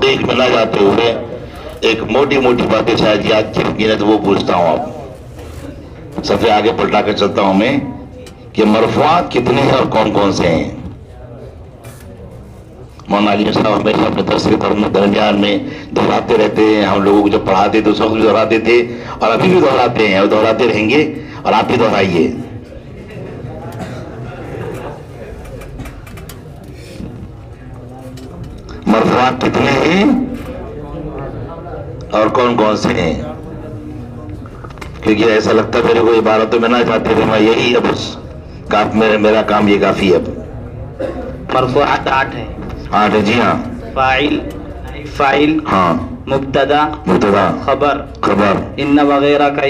تحقیق میں نہ جاتے ہوئے ایک موٹی موٹی باتیں شاید یاد کی ہوگی، تو وہ پوچھتا ہوں آپ صفحے آگے پلٹا کر چلتا ہوں میں کہ مرفوعات کتنے ہیں اور کون کون سے ہیں۔ مولانا علی صاحب ہمیشہ اپنے درس کے درمیان میں دہراتے رہتے ہیں، ہم لوگوں کو جب پڑھاتے تو اس وقت بھی دہراتے تھے اور ابھی بھی دہراتے ہیں اور دہراتے رہیں گے، اور آپ بھی دہرائیے۔ مرفوعات کتنے ہیں اور کون کون سے ہیں؟ کیونکہ ایسا لگتا ہے میرے کو عبارتوں میں نہ جاتے تھے، میں یہی اب میرا کام یہ کافی ہے اب۔ مرفوعات 8 ہیں۔ 8 ہے، جی ہاں۔ فاعل، ہاں، مبتدا، خبر، ان وغیرہ کا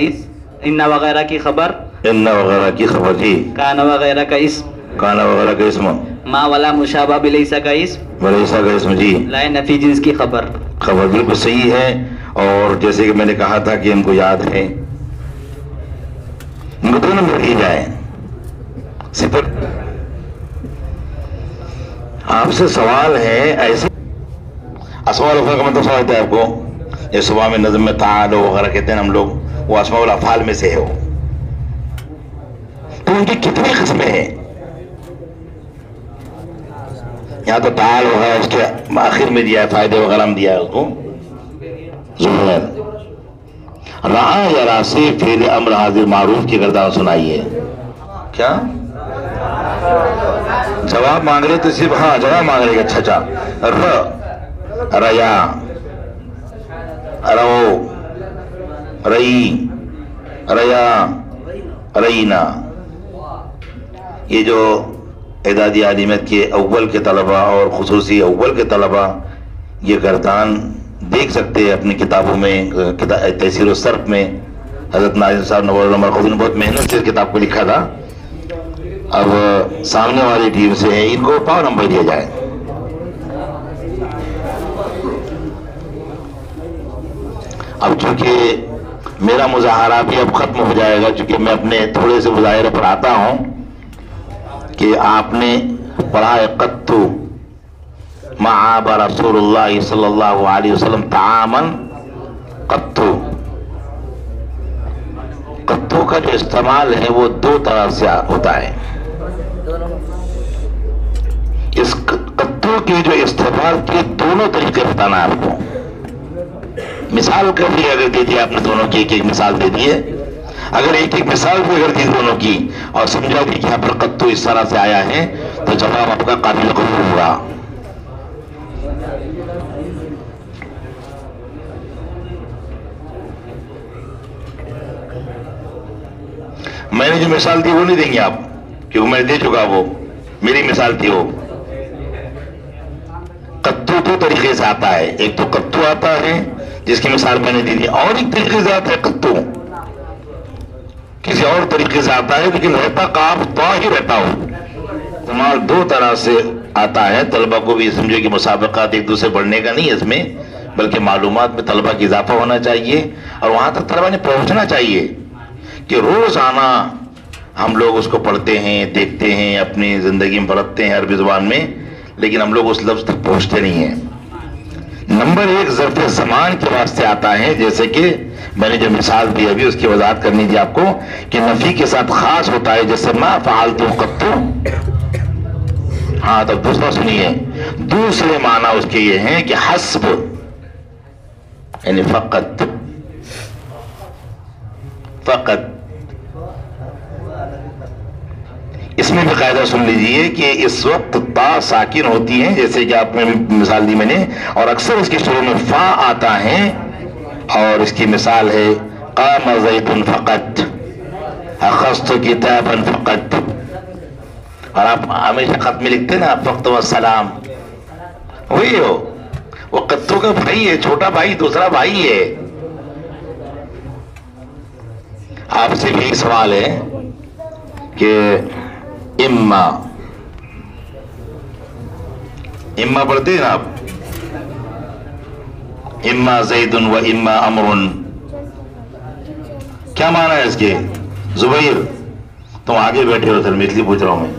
ان وغیرہ کی خبر، ان وغیرہ کی خبر، جی۔ کان وغیرہ کا اسم، کانا وغیرہ کا اسم، ما ولا مشابہ بلیسا کا اسم، ولیسا کا اسم، جی۔ لا نفی جنس کی خبر۔ خبر بالکل صحیح ہے، اور جیسے کہ میں نے کہا تھا کہ ان کو یاد ہے، ان کو دونوں میں جائیں۔ صفر آپ سے سوال ہے، ایسے اسماء الافعال کا مطلب سمجھتا ہے آپ کو؟ یہ صبح میں نظم میں تعالو وغیرہ کہتے ہیں ہم لوگ، وہ اسماء الافعال میں سے ہے وہ۔ تو ان کی کتنی قسمیں ہیں؟ یہاں تو تعال وغیرہ اس کے آخر میں دیا ہے، فائدے وغیرہ میں دیا ہے اس کو۔ ظہر رہا یا راسی فعل امر حاضر معروف کی گردان سنائیے۔ کیا جواب مانگ رہے تو صرف، ہاں جواب مانگ رہے، اچھا ریا، رو، رئی، ریا، رینا، یہ جو اعدادی عالمیت کے اول کے طلبہ اور خصوصی اول کے طلبہ یہ گردان دیکھ سکتے ہیں اپنی کتابوں میں، تحصیل الصرف میں حضرت ناظم صاحب نور اللہ مرقدی نے بہت محنت سے اس کتاب کو لکھا تھا۔ اب سامنے والی ٹیم سے ہے، ان کو پاؤ نمبر دیا جائے۔ اب چونکہ میرا مظاہرہ بھی اب ختم ہو جائے گا، چونکہ میں اپنے تھوڑے سے مظاہرے پر آتا ہوں کہ آپ نے پڑھا ہے قطو معاب رسول اللہ صلی اللہ علیہ وسلم تعامن قطو۔ قطو کا جو استعمال ہے وہ دو طرح سے ہوتا ہے۔ اس قطو کے جو استعمال کے دونوں طریقے بتانا آپ کو، مثال کر لی اگر دے دی آپ نے دونوں کی، ایک مثال دے دیے، اگر ایک مثال بھی اگر دی دونوں کی اور سمجھا دی کہ یہاں پر قطو اس طرح سے آیا ہے تو جواب آپ کا قابل قبول ہوگا۔ میں نے جو مثال دی وہ نہیں دیں گے آپ، کیونکہ میں دے چکا، وہ میری مثال تھی۔ وہ قطو دو طریقے سے آتا ہے، ایک تو قطو آتا ہے جس کی مثال میں نے دی تھی، اور ایک طریقے سے آتا ہے قطو کسی اور طریقے سے آتا ہے، لیکن رہتا قاف تو ہی رہتا ہو۔ استعمال دو طرح سے آتا ہے۔ طلبہ کو بھی سمجھے کہ مسابقات ایک دوسرے بڑھنے کا نہیں ہے اس میں، بلکہ معلومات میں طلبہ کی اضافہ ہونا چاہیے، اور وہاں تک طلبہ نے پہنچنا چاہیے کہ روزانہ ہم لوگ اس کو پڑھتے ہیں، دیکھتے ہیں، اپنی زندگی میں پڑھتے ہیں عربی زبان میں، لیکن ہم لوگ اس لفظ تک پہنچتے نہیں ہیں۔ نمبر ایک ظرف زمان کے واسطے آتا ہے، جیسے کہ میں نے جو مثال دی ابھی اس کی وضاحت کرنی تھی آپ کو کہ نفی کے ساتھ خاص ہوتا ہے، جیسے ما فعلت قط۔ ہاں تو دوسرا سنیے، دوسرے معنی اس کے یہ ہیں کہ حسب، یعنی فقط، فقط۔ اس میں بھی قاعدہ سن لیجئے کہ اس وقت تا ساکن ہوتی ہیں، جیسے کہ آپ نے مثال دی میں نے، اور اکثر اس کے شروع میں فا آتا ہے، اور اس کی مثال ہے قام زید فقط، اخذت کتابا فقط۔ اور آپ ہمیشہ خط میں لکھتے ہیں نا فقط والسلام، وہی ہو، وہ قطو کا بھائی ہے، چھوٹا بھائی، دوسرا بھائی ہے۔ آپ سے بھی سوال ہے کہ اما پڑھتے ہیں نا آپ، اما زید و اما امر، کیا معنی ہے اس کے؟ زبیر تم آگے بیٹھے ہو، سر میں اس لیے پوچھ رہا ہوں، میں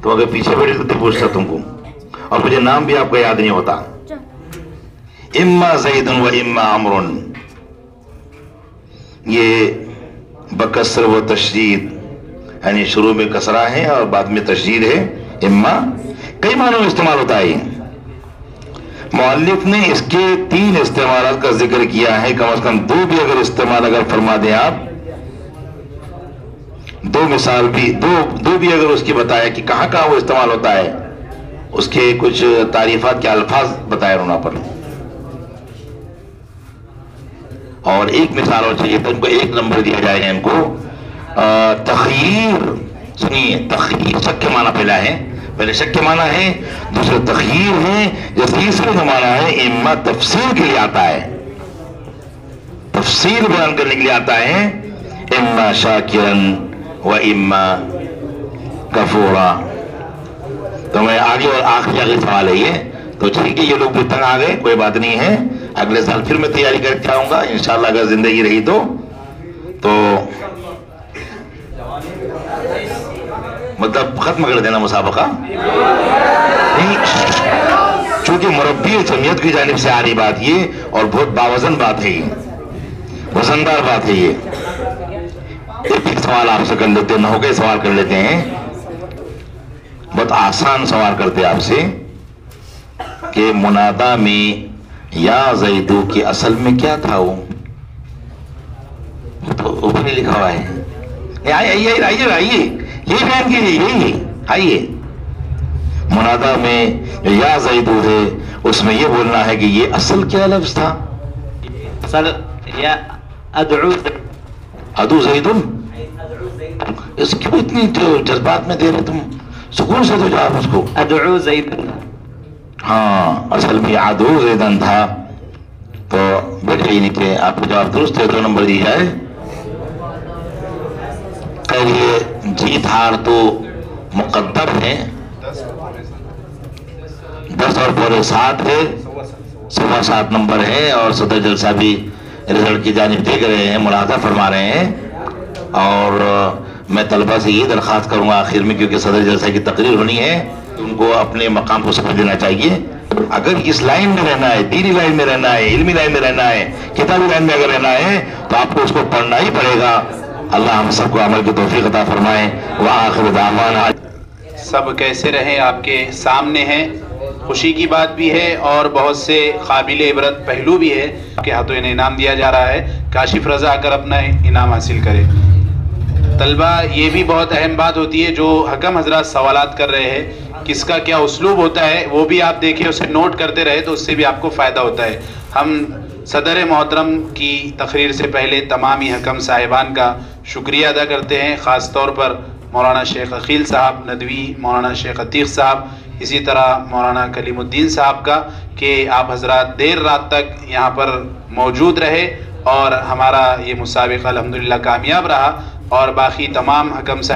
تو اگر پیچھے بیٹھے تو پوچھتا تم کو، اور مجھے نام بھی آپ کا یاد نہیں ہوتا۔ اما زید و اما عمر، یہ بکسر و تشدید، یعنی شروع میں کسرہ ہے اور بعد میں تشدید ہے، اما کئی معنوں میں استعمال ہوتا ہے۔ مؤلف نے اس کے 3 استعمالات کا ذکر کیا ہے، کم از کم 2 بھی اگر استعمال اگر فرما دیں آپ، 2 مثال بھی، دو بھی اگر اس کی بتایا کہ کہاں کہاں وہ استعمال ہوتا ہے، اس کے کچھ تعریفات کے الفاظ بتائے انہوں پر، اور ایک مثال اور چاہیے تو ان کو 1 نمبر دیا جائے گا ان کو۔ تخییر، سنیے، تخییر شک کے معنی پہلا ہے، پہلے شک کے معنی ہے، دوسرے تخییر ہے، یا تیسرے کا معنی ہے اما تفسیر کے لیے آتا ہے، تفسیر بیان کرنے کے لیے آتا ہے، اما شاکرن و اما کفورا۔ تو میں آگے اور آخری سوال ہے یہ، تو ٹھیک ہے، یہ لوگ بھی تنگ آ گئے، کوئی بات نہیں ہے، اگلے سال پھر میں تیاری کر کے آؤں گا انشاءاللہ، اگر زندگی رہی تو مطلب ختم کر دینا مسابقہ نہیں، چونکہ مربی جمعیت کی جانب سے آ رہی بات یہ، اور بہت باوزن بات ہے یہ، وزندار بات ہے یہ۔ ایک سوال آپ سے کر لیتے ہیں، 9 کے سوال کر لیتے ہیں، بہت آسان سوال کرتے آپ سے کہ منادا میں یا زیدو کی اصل میں کیا تھا؟ وہ تو اوپر نہیں لکھا ہوا ہے، آئیے یہ بیان کیجیے، یہی آئیے، منادا میں یا زیدو ہے، اس میں یہ بولنا ہے کہ یہ اصل کیا لفظ تھا؟ اصل یا ادو زیدن، اس کیوں اتنی جذبات میں دے رہے تم؟ سکون سے تو جواب اس کو، ادعو زیدن، ہاں اصل میں ادعو زیدن تھا، تو بیٹھے ہی نہیں تھے، آپ کو جواب درست ہے، 2 نمبر دی جائے۔ خیر یہ جیت ہار تو مقدر ہے، 10 اور پورے 7 ہے، 7.25 نمبر ہے، اور صدر جلسہ بھی رزلٹ کی جانب دیکھ رہے ہیں، ملاحظہ فرما رہے ہیں، اور میں طلبہ سے یہ درخواست کروں گا آخر میں، کیونکہ صدر جلسہ کی تقریر ہونی ہے، ان کو اپنے مقام کو سمجھ لینا چاہیے۔ اگر اس لائن میں رہنا ہے، دینی لائن میں رہنا ہے، علمی لائن میں رہنا ہے، کتابی لائن میں اگر رہنا ہے، تو آپ کو اس کو پڑھنا ہی پڑے گا۔ اللہ ہم سب کو عمل کی توفیق عطا فرمائے۔ وآخر دعوانا۔ سب کیسے رہیں آپ کے سامنے ہیں، خوشی کی بات بھی ہے اور بہت سے قابل عبرت پہلو بھی ہے۔ آپ کے ہاتھوں انہیں انعام دیا جا رہا ہے، کاشف رضا آ کر اپنا انعام حاصل کرے۔ طلبہ یہ بھی بہت اہم بات ہوتی ہے، جو حکم حضرات سوالات کر رہے ہیں، کس کا کیا اسلوب ہوتا ہے وہ بھی آپ دیکھیں، اسے نوٹ کرتے رہے تو اس سے بھی آپ کو فائدہ ہوتا ہے۔ ہم صدر محترم کی تقریر سے پہلے تمام ہی حکم صاحبان کا شکریہ ادا کرتے ہیں، خاص طور پر مولانا شیخ عقیل صاحب ندوی، مولانا شیخ عتیق صاحب، اسی طرح مولانا کلیم الدین صاحب کا، کہ آپ حضرات دیر رات تک یہاں پر موجود رہے اور ہمارا یہ مسابقہ الحمدللہ کامیاب رہا، اور باقی تمام حکم صاحب